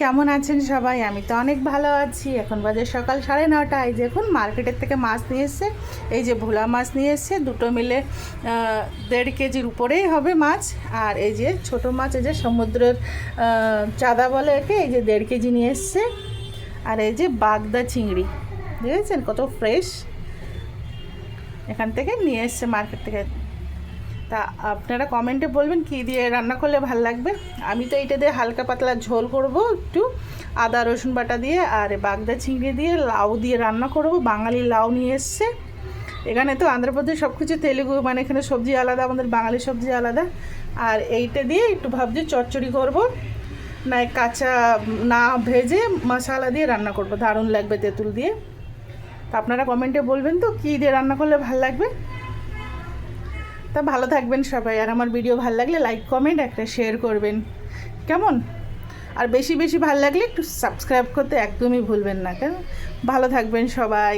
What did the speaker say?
কেমন আছেন সবাই? আমি তো অনেক ভালো আছি। এখন বাজে সকাল 9:30। এই যে এখন মার্কেটের থেকে মাছ নিয়ে এসছে। এই যে ভোলা মাছ নিয়ে এসছে, দুটো মিলে 1.5 কেজির উপরেই হবে মাছ। আর এই যে ছোট মাছ, এই যে সমুদ্রের চাঁদা বলে একে, এই যে 1.5 কেজি নিয়ে এসছে। আর এই যে বাগদা চিংড়ি, দেখেছেন কত ফ্রেশ, এখান থেকে নিয়ে এসছে মার্কেট থেকে। তা আপনারা কমেন্টে বলবেন কী দিয়ে রান্না করলে ভালো লাগবে। আমি তো এইটা দিয়ে হালকা পাতলা ঝোল করব, একটু আদা রসুন বাটা দিয়ে, আর বাগদা চিংড়ি দিয়ে লাউ দিয়ে রান্না করব। বাঙালি লাউ নিয়ে এসছে। এখানে তো আন্ধ্রপ্রদেশ সব কিছু তেলেগু, মানে এখানে সবজি আলাদা, আমাদের বাঙালি সবজি আলাদা। আর এইটা দিয়ে একটু ভাবছি চচ্চড়ি করব, না কাঁচা না ভেজে মশলা দিয়ে রান্না করব, দারুণ লাগবে তেঁতুল দিয়ে। তা আপনারা কমেন্টে বলবেন তো কী দিয়ে রান্না করলে ভালো লাগবে। তা ভালো থাকবেন সবাই, আর আমার ভিডিও ভালো লাগলে লাইক কমেন্ট একটা শেয়ার করবেন, কেমন? আর বেশি বেশি ভালো লাগলে একটু সাবস্ক্রাইব করতে একদমই ভুলবেন না, কেন? ভালো থাকবেন সবাই।